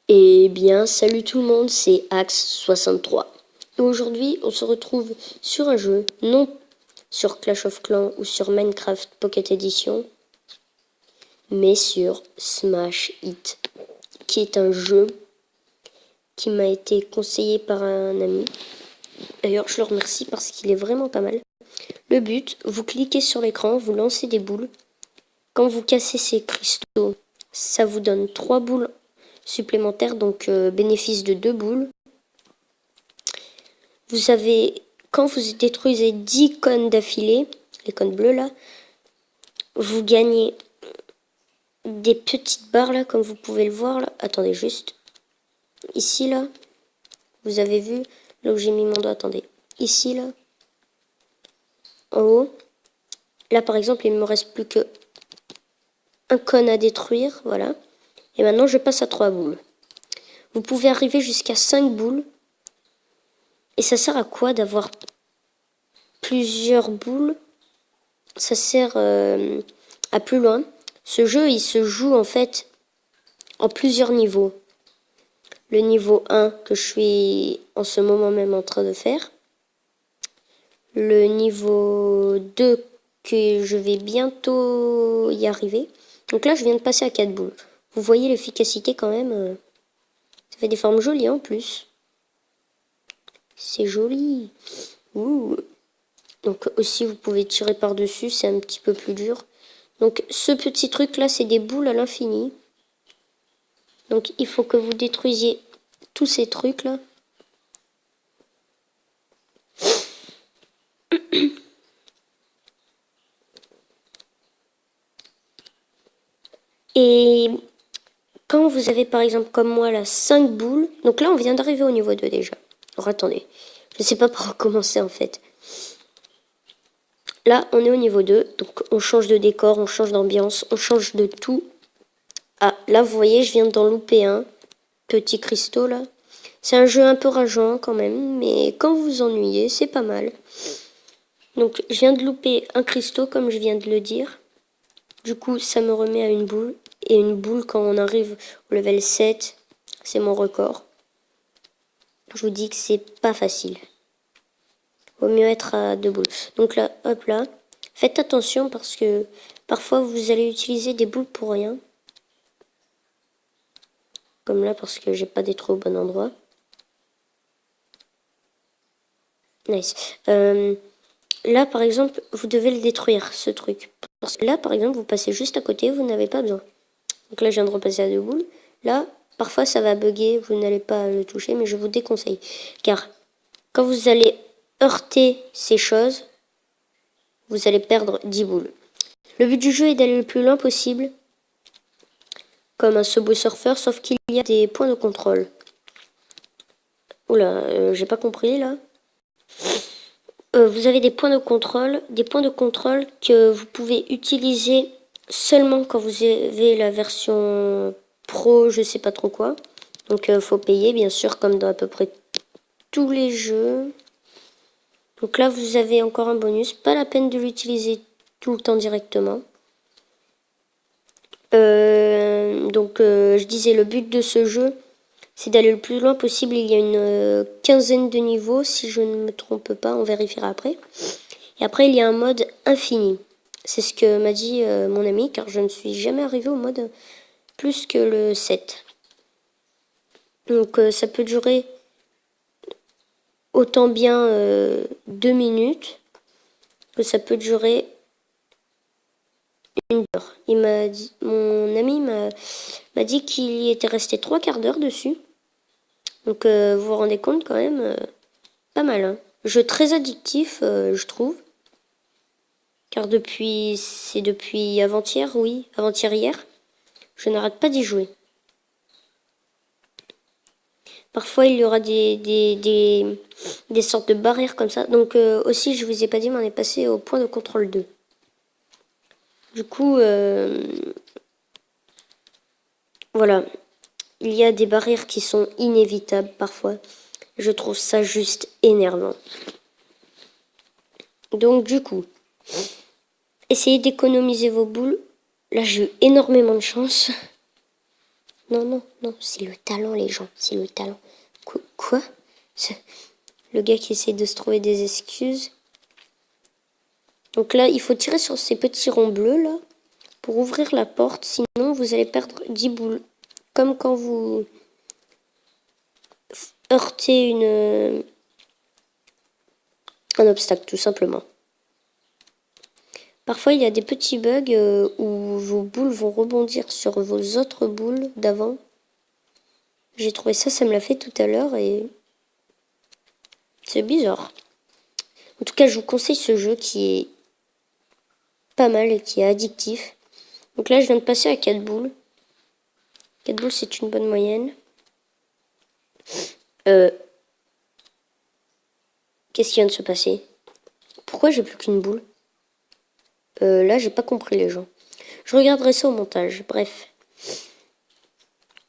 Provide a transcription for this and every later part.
Eh bien, salut tout le monde, c'est Axe63. Et aujourd'hui, on se retrouve sur un jeu, non sur Clash of Clans ou sur Minecraft Pocket Edition, mais sur Smash Hit, qui est un jeu qui m'a été conseillé par un ami. D'ailleurs, je le remercie parce qu'il est vraiment pas mal. Le but, vous cliquez sur l'écran, vous lancez des boules. Quand vous cassez ces cristaux, ça vous donne 3 boules supplémentaires, donc bénéfice de 2 boules. Vous avez, quand vous détruisez 10 cônes d'affilée, les cônes bleus là, vous gagnez des petites barres là, comme vous pouvez le voir là. Attendez juste. Ici là, vous avez vu là où j'ai mis mon doigt, attendez. Ici là, en haut. Là par exemple, il me reste plus que un cône à détruire, voilà. Et maintenant je passe à 3 boules. Vous pouvez arriver jusqu'à 5 boules. Et ça sert à quoi d'avoir plusieurs boules? Ça sert à plus loin. Ce jeu, il se joue en fait en plusieurs niveaux. Le niveau 1 que je suis en ce moment même en train de faire. Le niveau 2 que je vais bientôt y arriver. Donc là, je viens de passer à 4 boules. Vous voyez l'efficacité quand même. Ça fait des formes jolies en plus. C'est joli. Ouh. Donc aussi, vous pouvez tirer par-dessus. C'est un petit peu plus dur. Donc ce petit truc là, c'est des boules à l'infini. Donc il faut que vous détruisiez tous ces trucs là. Et quand vous avez par exemple comme moi là 5 boules, donc là on vient d'arriver au niveau 2 déjà. Alors attendez, je ne sais pas par où commencer en fait. Là on est au niveau 2, donc on change de décor, on change d'ambiance, on change de tout. Ah là vous voyez je viens d'en louper un, petit cristaux là. C'est un jeu un peu rageant quand même, mais quand vous vous ennuyez c'est pas mal. Donc je viens de louper un cristaux comme je viens de le dire. Du coup ça me remet à une boule. Et une boule quand on arrive au level 7, c'est mon record. Je vous dis que c'est pas facile. Vaut mieux être à 2 boules. Donc là, hop là. Faites attention parce que parfois vous allez utiliser des boules pour rien. Comme là parce que j'ai pas détruit au bon endroit. Nice. Là par exemple, vous devez le détruire ce truc. Parce que là par exemple, vous passez juste à côté, vous n'avez pas besoin. Donc là je viens de repasser à 2 boules. Là, parfois ça va bugger, vous n'allez pas le toucher, mais je vous déconseille. Car quand vous allez heurter ces choses, vous allez perdre 10 boules. Le but du jeu est d'aller le plus loin possible, comme un Subway Surfer, sauf qu'il y a des points de contrôle. Oula, j'ai pas compris là. Vous avez des points de contrôle que vous pouvez utiliser seulement quand vous avez la version pro, je sais pas trop quoi. Donc faut payer bien sûr comme dans à peu près tous les jeux. Donc là vous avez encore un bonus, pas la peine de l'utiliser tout le temps directement. Je disais le but de ce jeu c'est d'aller le plus loin possible. Il y a une quinzaine de niveaux si je ne me trompe pas, on vérifiera après. Et après il y a un mode infini. C'est ce que m'a dit mon ami car je ne suis jamais arrivé au mode plus que le 7. Donc ça peut durer autant bien 2 minutes que ça peut durer une heure. Mon ami m'a dit qu'il y était resté 3 quarts d'heure dessus. Donc vous vous rendez compte quand même, pas mal. Hein. Jeu très addictif, je trouve. Car c'est depuis avant-hier, oui, avant-hier hier, je n'arrête pas d'y jouer. Parfois il y aura des sortes de barrières comme ça. Donc aussi je vous ai pas dit mais on est passé au point de contrôle 2. Du coup, voilà. Il y a des barrières qui sont inévitables parfois. Je trouve ça juste énervant. Donc du coup, essayez d'économiser vos boules. Là j'ai eu énormément de chance. non, c'est le talent, les gens, c'est le talent. Quoi? Le gars qui essaie de se trouver des excuses. Donc là, il faut tirer sur ces petits ronds bleus, là, pour ouvrir la porte. Sinon, vous allez perdre 10 boules. Comme quand vous heurtez un obstacle, tout simplement. Parfois, il y a des petits bugs où vos boules vont rebondir sur vos autres boules d'avant. J'ai trouvé ça, ça me l'a fait tout à l'heure et c'est bizarre. En tout cas, je vous conseille ce jeu qui est pas mal et qui est addictif. Donc là, je viens de passer à 4 boules. 4 boules, c'est une bonne moyenne. Qu'est-ce qui vient de se passer? Pourquoi j'ai plus qu'une boule? Là, j'ai pas compris, les gens. Je regarderai ça au montage. Bref.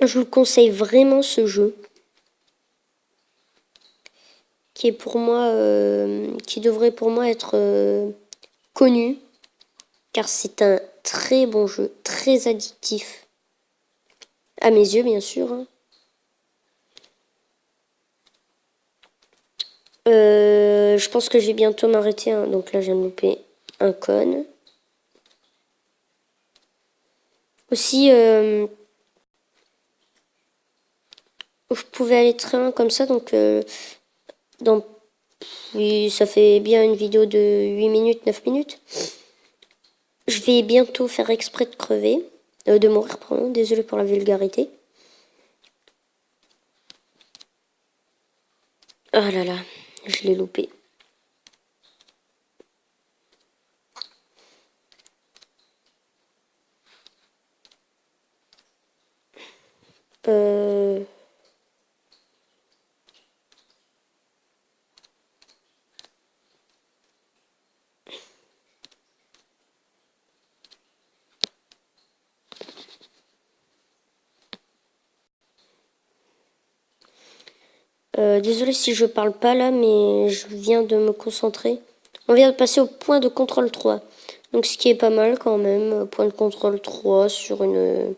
Je vous conseille vraiment ce jeu. Qui est pour moi... qui devrait pour moi être connu. Car c'est un très bon jeu. Très addictif. À mes yeux, bien sûr. Hein. Je pense que je vais bientôt m'arrêter. Hein. Donc là, je viens de louper un cône. Aussi, vous pouvez aller très loin comme ça. Donc, oui, ça fait bien une vidéo de 8 minutes, 9 minutes. Je vais bientôt faire exprès de crever. De mourir, pardon. Désolé pour la vulgarité. Oh là là, je l'ai loupé. Désolé si je parle pas là, mais je viens de me concentrer. On vient de passer au point de contrôle 3. Donc ce qui est pas mal quand même. Point de contrôle 3 sur une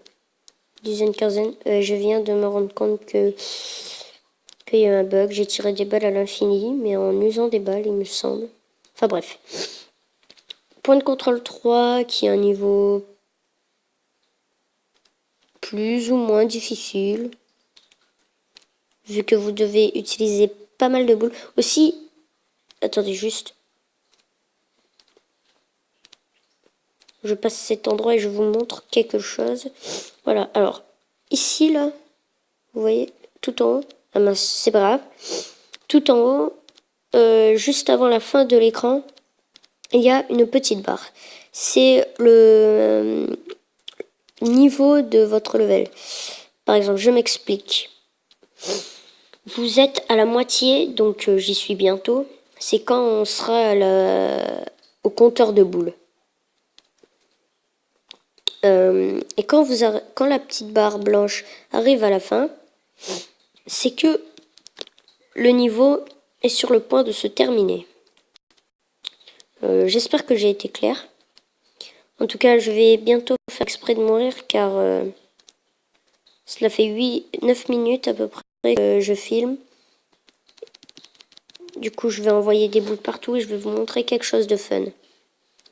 dizaine, quinzaine. Je viens de me rendre compte qu'il y a un bug. J'ai tiré des balles à l'infini, mais en usant des balles, il me semble. Enfin bref. Point de contrôle 3 qui est un niveau plus ou moins difficile. Vu que vous devez utiliser pas mal de boules. Aussi, attendez juste. Je passe cet endroit et je vous montre quelque chose. Voilà, alors, ici, là, vous voyez, tout en haut. Ah mince, c'est pas grave. Tout en haut, juste avant la fin de l'écran, il y a une petite barre. C'est le niveau de votre level. Par exemple, je m'explique. Vous êtes à la moitié, donc j'y suis bientôt. C'est quand on sera au compteur de boules. Et quand la petite barre blanche arrive à la fin, c'est que le niveau est sur le point de se terminer. J'espère que j'ai été clair. En tout cas, je vais bientôt faire exprès de mourir car cela fait 9 minutes à peu près que je filme. Du coup, je vais envoyer des boules partout et je vais vous montrer quelque chose de fun.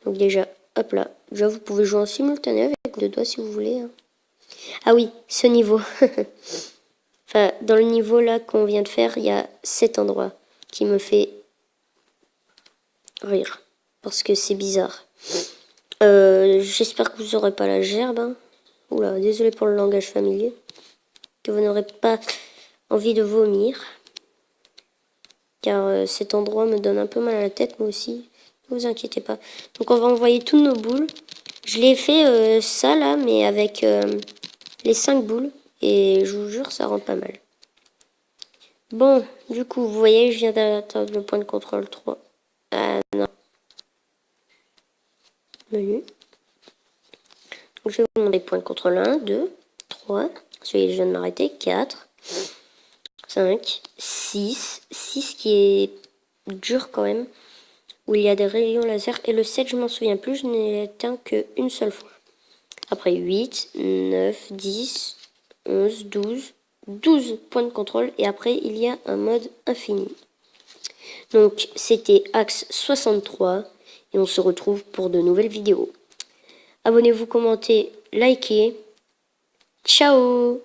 Donc déjà, hop là. Déjà, vous pouvez jouer en simultané avec deux doigts si vous voulez. Hein. Ah oui, ce niveau. Enfin, dans le niveau là qu'on vient de faire, il y a cet endroit qui me fait rire. Parce que c'est bizarre. J'espère que vous n'aurez pas la gerbe. Hein. Oula, désolé pour le langage familier. Que vous n'aurez pas envie de vomir. Car cet endroit me donne un peu mal à la tête, moi aussi. Ne vous inquiétez pas. Donc on va envoyer toutes nos boules. Je l'ai fait ça là, mais avec les 5 boules. Et je vous jure, ça rend pas mal. Bon, du coup, vous voyez, je viens d'atteindre le point de contrôle 3. Ah non. Menu. Donc, je vais vous demander point de contrôle 1, 2, 3. Ensuite, je viens de m'arrêter. 4, 5, 6. 6 qui est dur quand même. Où il y a des rayons laser. Et le 7, je m'en souviens plus. Je n'ai éteint qu'une seule fois. Après 8, 9, 10, 11, 12 points de contrôle. Et après, il y a un mode infini. Donc, c'était Axe 63. Et on se retrouve pour de nouvelles vidéos. Abonnez-vous, commentez, likez. Ciao!